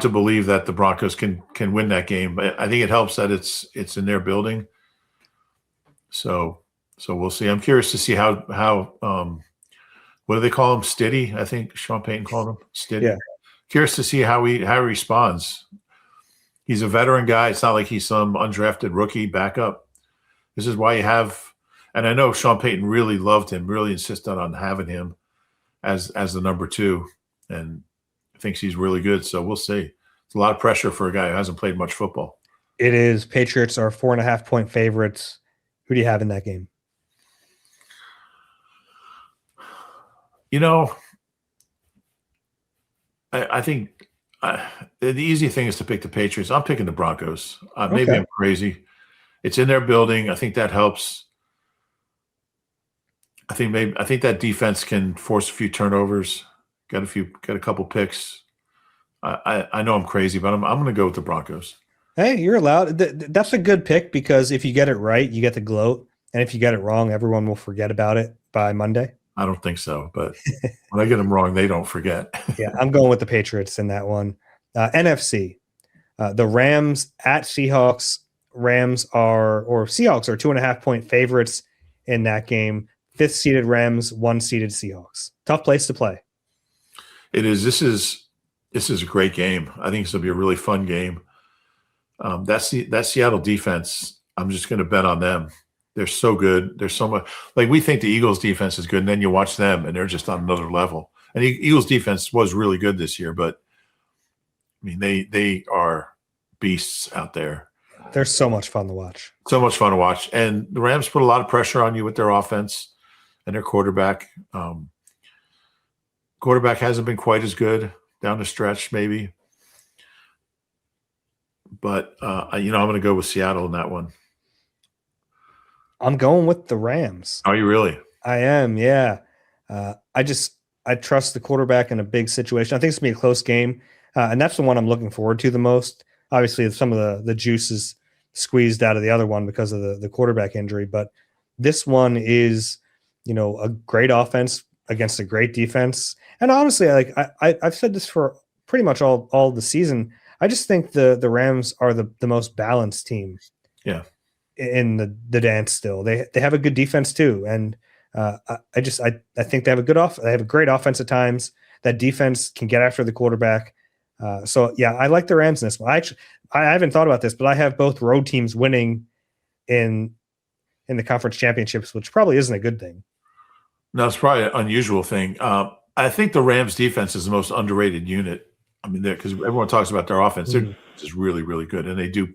believe that the Broncos can win that game. But I think it helps that it's in their building. So So we'll see. I'm curious to see how what do they call him? Stiddy, I think Sean Payton called him Stiddy. Yeah. Curious to see how he responds. He's a veteran guy. It's not like he's some undrafted rookie backup. This is why you have, and I know Sean Payton really loved him, really insisted on having him as the number 2, and thinks he's really good. So we'll see. It's a lot of pressure for a guy who hasn't played much football. It is. Patriots are 4.5-point favorites. Who do you have in that game? You know, I think the easy thing is to pick the Patriots. I'm picking the Broncos. Maybe I'm crazy. It's in their building. I think that helps. I think that defense can force a few turnovers. Got a couple picks. I know I'm crazy, but I'm going to go with the Broncos. Hey, you're allowed. That's a good pick because if you get it right, you get the gloat, and if you get it wrong, everyone will forget about it by Monday. I don't think so, but when I get them wrong, they don't forget. Yeah, I'm going with the Patriots in that one. NFC, the Rams at Seahawks. Seahawks are 2.5-point favorites in that game. 5th seeded Rams, 1 seeded Seahawks. Tough place to play. It is. This is a great game. I think it's going to be a really fun game. That Seattle defense, I'm just going to bet on them. They're so good. There's so much. Like, we think the Eagles defense is good, and then you watch them, and they're just on another level. And the Eagles defense was really good this year, but I mean, they are beasts out there. They're so much fun to watch. So much fun to watch. And the Rams put a lot of pressure on you with their offense and their quarterback. Quarterback hasn't been quite as good down the stretch, maybe. But, I'm going to go with Seattle in that one. I'm going with the Rams. Are you really? I am, yeah. I trust the quarterback in a big situation. I think it's going to be a close game, and that's the one I'm looking forward to the most. Obviously, some of the juice is squeezed out of the other one because of the quarterback injury, but this one is, a great offense against a great defense. And honestly, I've said this for pretty much all the season. I just think the Rams are the most balanced team. Yeah. In the dance still. They have a good defense too. And I think they have they have a great offense at times. That defense can get after the quarterback. So yeah, I like the Rams in this one. I haven't thought about this, but I have both road teams winning in the conference championships, which probably isn't a good thing. No, it's probably an unusual thing. I think the Rams defense is the most underrated unit. I mean, because everyone talks about their offense. They're just really, really good. And they do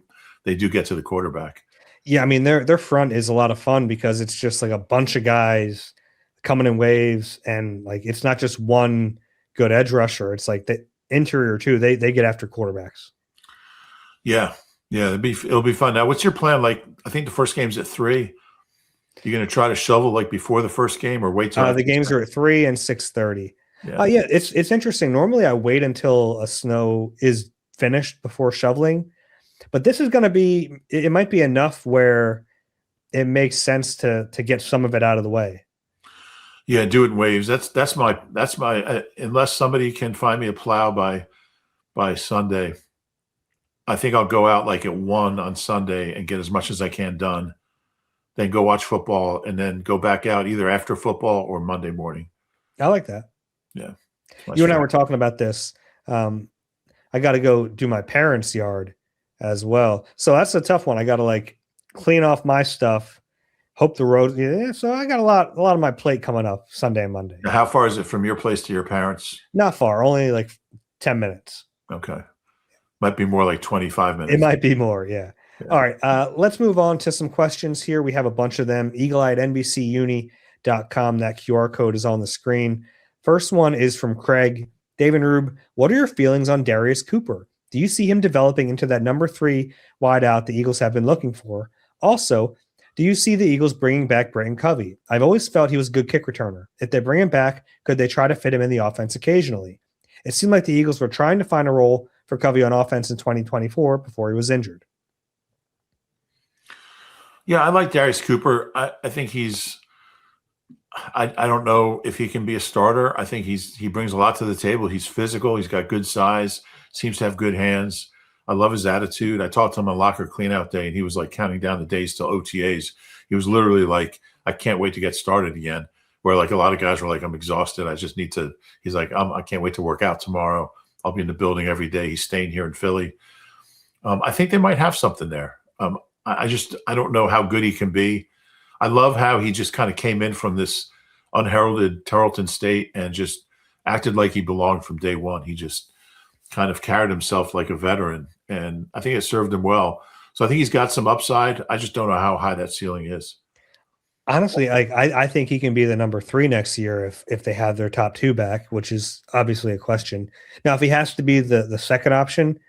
get to the quarterback. Yeah, I mean, their front is a lot of fun because it's just like a bunch of guys coming in waves, and like it's not just one good edge rusher. It's like the interior too. They get after quarterbacks. Yeah, it'll be fun. Now, what's your plan? Like, I think the first game's at 3. You're going to try to shovel like before the first game, or wait till the games are at 3 and 6:30. Yeah, it's interesting. Normally, I wait until a snow is finished before shoveling. But this is going to be – it might be enough where it makes sense to get some of it out of the way. Yeah, do it in waves. That's my unless somebody can find me a plow by Sunday, I think I'll go out like at 1 on Sunday and get as much as I can done, then go watch football, and then go back out either after football or Monday morning. I like that. Yeah. You and I were talking about this. I got to go do my parents' yard as well. So that's a tough one. I got to like clean off my stuff, hope the road. Yeah, so I got a lot of my plate coming up Sunday and Monday. How far is it from your place to your parents? Not far, only like 10 minutes. Okay. Might be more like 25 minutes. It might be more. Yeah. All right. Let's move on to some questions here. We have a bunch of them. eagle-eyed-nbcuni.com. That QR code is on the screen. First one is from Craig. David Roob, what are your feelings on Darius Cooper? Do you see him developing into that number 3 wideout the Eagles have been looking for? Also, do you see the Eagles bringing back Britton Covey? I've always felt he was a good kick returner. If they bring him back, could they try to fit him in the offense occasionally? It seemed like the Eagles were trying to find a role for Covey on offense in 2024 before he was injured. Yeah, I like Darius Cooper. I think he's I don't know if he can be a starter. I think he brings a lot to the table. He's physical. He's got good size. Seems to have good hands. I love his attitude. I talked to him on locker cleanout day, and he was like counting down the days till OTAs. He was literally like, I can't wait to get started again. Where like a lot of guys were like, I'm exhausted. I just need to. He's like, I can't wait to work out tomorrow. I'll be in the building every day. He's staying here in Philly. I think they might have something there. I don't know how good he can be. I love how he just kind of came in from this unheralded Tarleton State and just acted like he belonged from day one. He just kind of carried himself like a veteran, and I think it served him well. So I think he's got some upside. I just don't know how high that ceiling is. Honestly, I think he can be the number 3 next year if they have their top 2 back, which is obviously a question. Now, if he has to be the second option,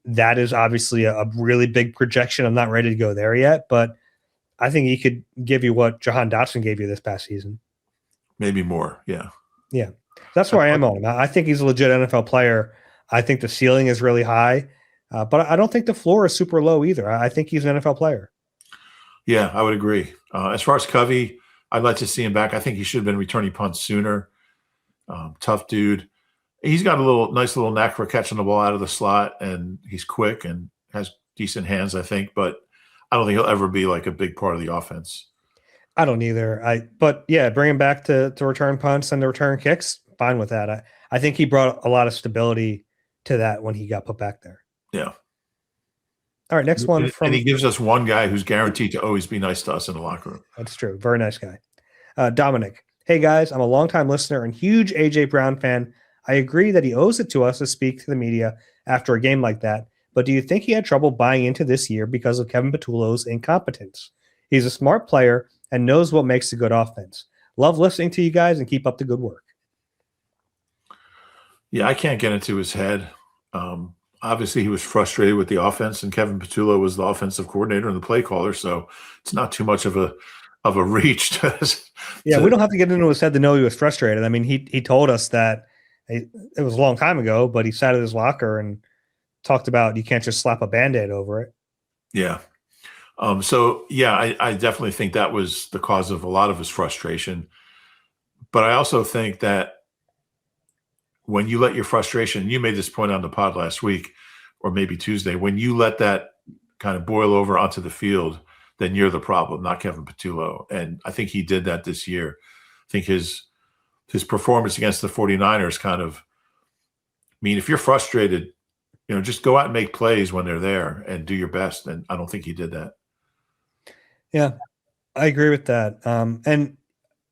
that is obviously a really big projection. I'm not ready to go there yet, but I think he could give you what Jahan Dotson gave you this past season. Maybe more, yeah. Yeah, that's where I am on him. I think he's a legit NFL player. I think the ceiling is really high, but I don't think the floor is super low either. I think he's an NFL player. Yeah, I would agree. As far as Covey, I'd like to see him back. I think he should have been returning punts sooner. Tough dude. He's got a nice little knack for catching the ball out of the slot, and he's quick and has decent hands, I think. But I don't think he'll ever be like a big part of the offense. I don't either. But yeah, bring him back to return punts and to return kicks. Fine with that. I think he brought a lot of stability to that when he got put back there. Yeah. All right, next one. And he gives us one guy who's guaranteed to always be nice to us in the locker room. That's true. Very nice guy. Dominic. Hey, guys, I'm a longtime listener and huge A.J. Brown fan. I agree that he owes it to us to speak to the media after a game like that, but do you think he had trouble buying into this year because of Kevin Patullo's incompetence? He's a smart player and knows what makes a good offense. Love listening to you guys and keep up the good work. Yeah, I can't get into his head. Obviously, he was frustrated with the offense, and Kevin Patullo was the offensive coordinator and the play caller, so it's not too much of a reach. We don't have to get into his head to know he was frustrated. I mean, he told us that it was a long time ago, but he sat at his locker and talked about you can't just slap a Band-Aid over it. Yeah. I definitely think that was the cause of a lot of his frustration. But I also think that when you let your frustration, you made this point on the pod last week or maybe Tuesday, when you let that kind of boil over onto the field, then you're the problem, not Kevin Patullo. And I think he did that this year. I think his performance against the 49ers kind of, if you're frustrated, just go out and make plays when they're there and do your best. And I don't think he did that. Yeah, I agree with that. And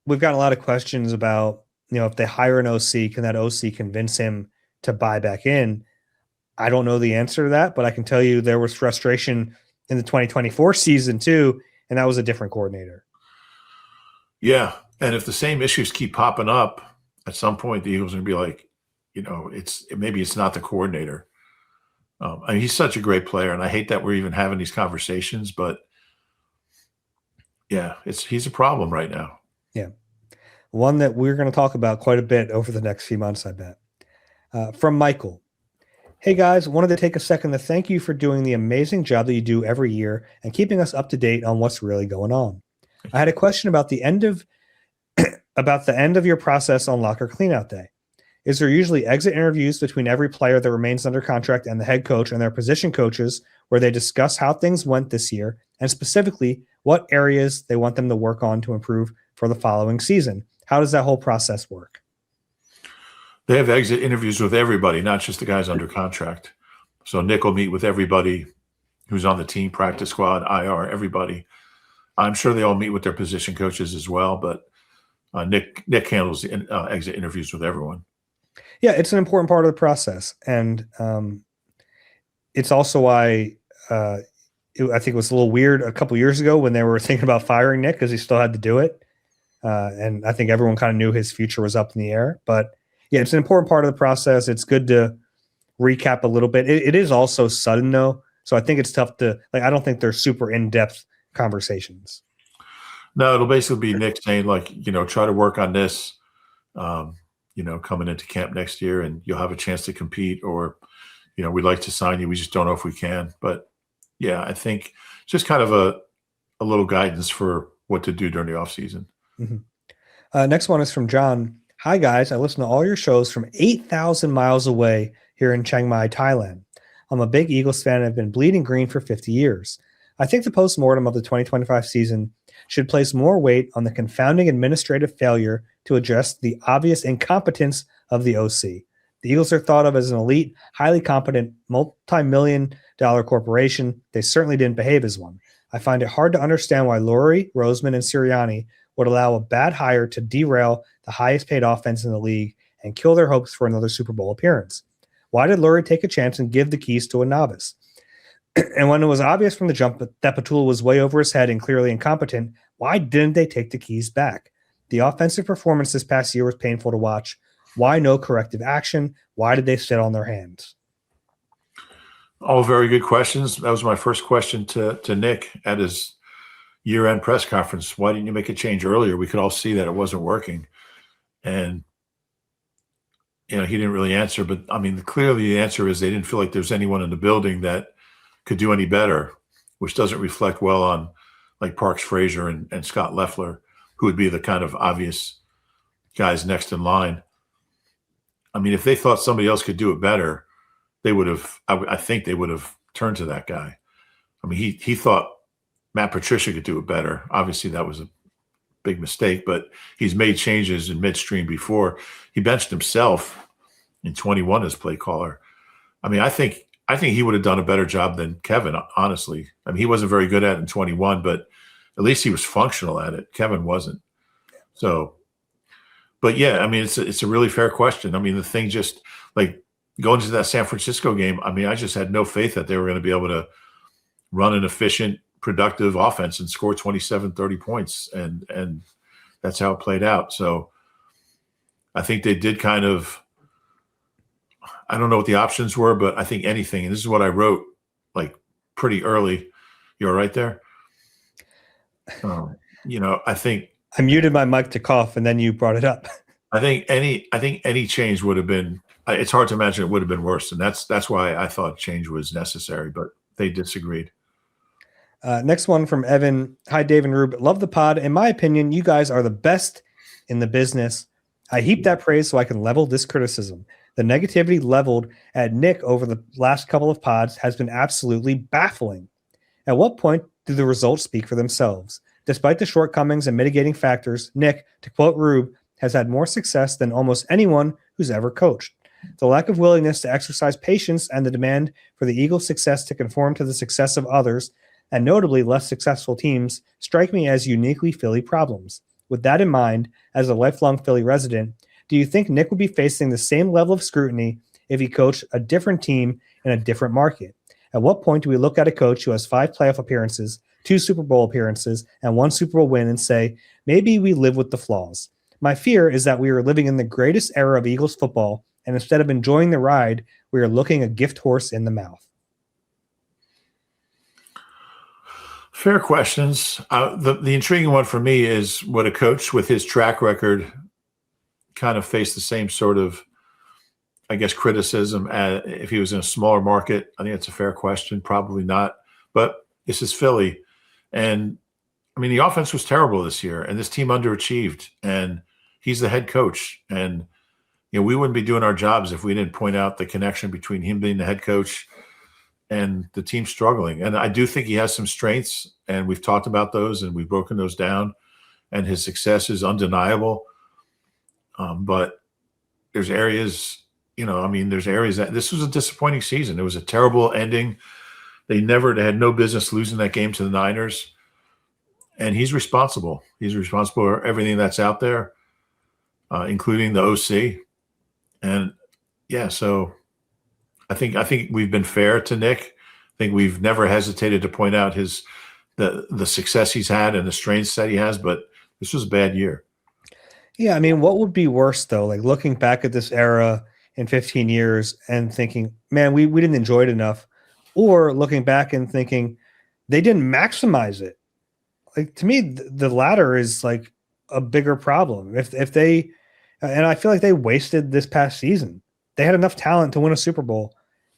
we've got a lot of questions about, if they hire an OC, can that OC convince him to buy back in? I don't know the answer to that, but I can tell you there was frustration in the 2024 season too, and that was a different coordinator. Yeah, and if the same issues keep popping up, at some point the Eagles are going to be like, maybe it's not the coordinator. He's such a great player, and I hate that we're even having these conversations, but yeah, he's a problem right now. Yeah. One that we're going to talk about quite a bit over the next few months, I bet. From Michael. Hey, guys, wanted to take a second to thank you for doing the amazing job that you do every year and keeping us up to date on what's really going on. I had a question about the end of your process on locker cleanout day. Is there usually exit interviews between every player that remains under contract and the head coach and their position coaches where they discuss how things went this year and specifically what areas they want them to work on to improve for the following season? How does that whole process work? They have exit interviews with everybody, not just the guys under contract. So Nick will meet with everybody who's on the team, practice squad, IR, everybody. I'm sure they all meet with their position coaches as well, but Nick handles the exit interviews with everyone. Yeah, it's an important part of the process. And it's also why I think it was a little weird a couple years ago when they were thinking about firing Nick because he still had to do it. And I think everyone kind of knew his future was up in the air. But yeah, it's an important part of the process. It's good to recap a little bit. It is also sudden, though. So I think it's tough to – I don't think they're super in-depth conversations. No, it'll basically be Nick saying, try to work on this, coming into camp next year, and you'll have a chance to compete, or, we'd like to sign you. We just don't know if we can. But, yeah, I think just kind of a little guidance for what to do during the offseason. Mm-hmm. Next one is from John. Hi, guys. I listen to all your shows from 8,000 miles away here in Chiang Mai, Thailand. I'm a big Eagles fan and have been bleeding green for 50 years. I think the postmortem of the 2025 season should place more weight on the confounding administrative failure to address the obvious incompetence of the OC. The Eagles are thought of as an elite, highly competent, multi-million-dollar corporation. They certainly didn't behave as one. I find it hard to understand why Lurie, Roseman, and Sirianni would allow a bad hire to derail the highest-paid offense in the league and kill their hopes for another Super Bowl appearance. Why did Lurie take a chance and give the keys to a novice? And when it was obvious from the jump that Petul was way over his head and clearly incompetent, why didn't they take the keys back? The offensive performance this past year was painful to watch. Why no corrective action? Why did they sit on their hands? All very good questions. That was my first question to Nick at his year-end press conference. Why didn't you make a change earlier? We could all see that it wasn't working. And, he didn't really answer. But, clearly the answer is they didn't feel like there's anyone in the building that could do any better, which doesn't reflect well on like Parks Frazier and Scott Loeffler, who would be the kind of obvious guys next in line. If they thought somebody else could do it better, they would have, I think they would have turned to that guy. He thought Matt Patricia could do it better. Obviously that was a big mistake, but he's made changes in midstream before. He benched himself in 21 as play caller. I think he would have done a better job than Kevin, honestly. He wasn't very good at it in 21, but at least he was functional at it. Kevin wasn't. So, but yeah, it's a really fair question. The thing just like going to that San Francisco game, I just had no faith that they were going to be able to run an efficient, productive offense and score 27, 30 points. And that's how it played out. So I think they did kind of, I don't know what the options were, but I think anything, and this is what I wrote like pretty early. You're right there. I think I muted my mic to cough and then you brought it up. I think any change would have been, it's hard to imagine it would have been worse. And that's why I thought change was necessary, but they disagreed. Next one from Evan. Hi, Dave and Roob. Love the pod. In my opinion, you guys are the best in the business. I heap that praise so I can level this criticism. The negativity leveled at Nick over the last couple of pods has been absolutely baffling. At what point do the results speak for themselves? Despite the shortcomings and mitigating factors, Nick, to quote Roob, has had more success than almost anyone who's ever coached. The lack of willingness to exercise patience and the demand for the Eagles' success to conform to the success of others, and notably less successful teams, strike me as uniquely Philly problems. With that in mind, as a lifelong Philly resident, do you think Nick would be facing the same level of scrutiny if he coached a different team in a different market? At what point do we look at a coach who has 5 playoff appearances, 2 Super Bowl appearances, and 1 Super Bowl win and say, maybe we live with the flaws? My fear is that we are living in the greatest era of Eagles football, and instead of enjoying the ride, we are looking a gift horse in the mouth. Fair questions. The intriguing one for me is, would a coach with his track record kind of face the same sort of, I guess, criticism as if he was in a smaller market? I think that's a fair question. Probably not. But this is Philly. And, the offense was terrible this year, and this team underachieved. And he's the head coach. And, we wouldn't be doing our jobs if we didn't point out the connection between him being the head coach and the team struggling. And I do think he has some strengths, and we've talked about those and we've broken those down, and his success is undeniable. But there's areas, there's areas that this was a disappointing season. It was a terrible ending. They had no business losing that game to the Niners. And he's responsible. He's responsible for everything that's out there, including the OC. And yeah, so I think we've been fair to Nick. I think we've never hesitated to point out the success he's had and the strengths that he has, but this was a bad year. Yeah, what would be worse though? Like looking back at this era in 15 years and thinking, man, we didn't enjoy it enough, or looking back and thinking they didn't maximize it. Like to me, the latter is like a bigger problem. If they, and I feel like they wasted this past season. They had enough talent to win a Super Bowl,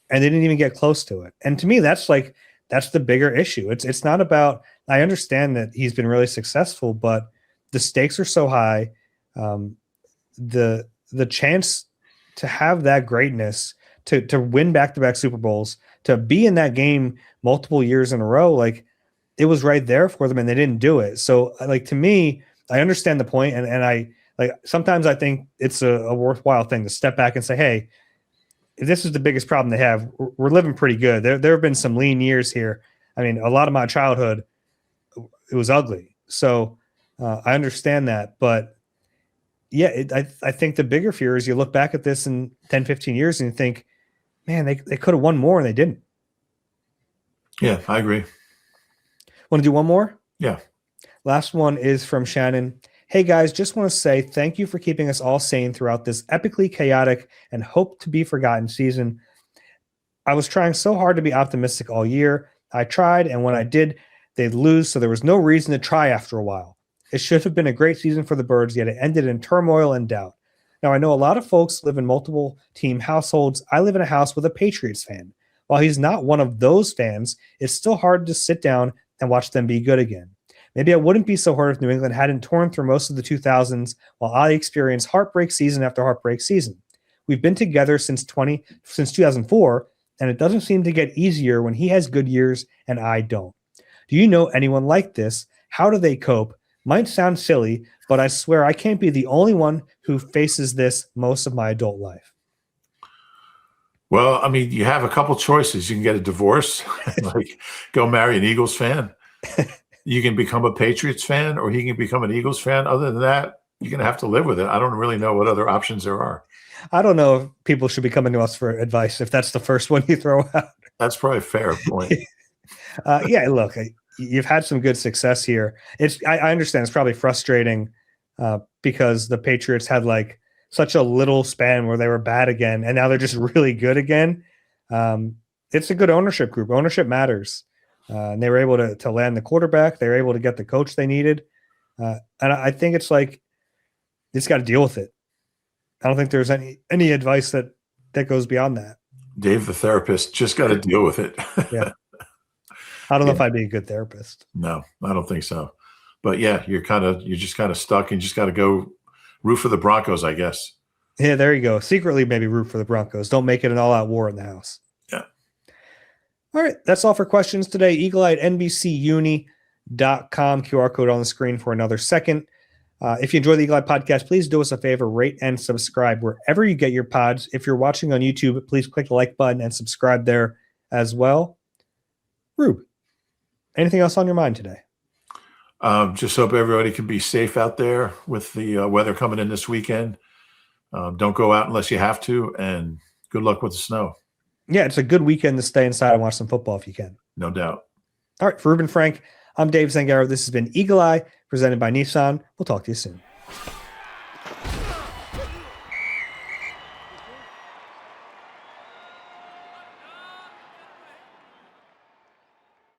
and they didn't even get close to it. And to me, that's the bigger issue. It's not about. I understand that he's been really successful, but the stakes are so high. The chance to have that greatness, to win back-to-back Super Bowls, to be in that game multiple years in a row, like it was right there for them and they didn't do it. So like, to me, I understand the point, and I like, sometimes I think it's a worthwhile thing to step back and say, hey, if this is the biggest problem they have, we're living pretty good. There have been some lean years here. I mean, a lot of my childhood, it was ugly. So I understand that. But yeah, I think the bigger fear is you look back at this in 10, 15 years and you think, man, they could have won more and they didn't. Yeah, I agree. Want to do one more? Yeah. Last one is from Shannon. Hey guys, just want to say thank you for keeping us all sane throughout this epically chaotic and hope to be forgotten season. I was trying so hard to be optimistic all year. I tried, and when I did, they'd lose, so there was no reason to try after a while. It should have been a great season for the Birds, yet it ended in turmoil and doubt. Now, I know a lot of folks live in multiple team households. I live in a house with a Patriots fan. While he's not one of those fans, it's still hard to sit down and watch them be good again. Maybe I wouldn't be so hurt if New England hadn't torn through most of the 2000s while I experienced heartbreak season after heartbreak season. We've been together since 2004, and it doesn't seem to get easier when he has good years and I don't. Do you know anyone like this? How do they cope? Might sound silly, but I swear I can't be the only one who faces this most of my adult life. Well, I mean, you have a couple choices. You can get a divorce, like go marry an Eagles fan. You can become a Patriots fan, or he can become an Eagles fan. Other than that, you're going to have to live with it. I don't really know what other options there are. I don't know if people should be coming to us for advice if that's the first one you throw out. That's probably a fair point. Yeah, look, you've had some good success here. I understand it's probably frustrating because the Patriots had like such a little span where they were bad again, and now they're just really good again. It's a good ownership group. Ownership matters. And they were able to land the quarterback. They were able to get the coach they needed. And I think it's like, you just got to deal with it. I don't think there's any advice that goes beyond that. Dave, the therapist, just got to deal with it. Yeah. I don't know if I'd be a good therapist. No, I don't think so. But yeah, you're just kind of stuck, and you just got to go root for the Broncos, I guess. Yeah, there you go. Secretly, maybe root for the Broncos. Don't make it an all-out war in the house. Yeah. All right, that's all for questions today. Eagle-Eye at NBCUni.com, QR code on the screen for another second. If you enjoy the Eagle-Eye podcast, please do us a favor, rate and subscribe wherever you get your pods. If you're watching on YouTube, please click the like button and subscribe there as well. Roob, anything else on your mind today? Just hope everybody can be safe out there with the weather coming in this weekend. Don't go out unless you have to, and good luck with the snow. Yeah, it's a good weekend to stay inside and watch some football if you can. No doubt. All right, for Reuben Frank, I'm Dave Zangaro. This has been Eagle Eye, presented by Nissan. We'll talk to you soon.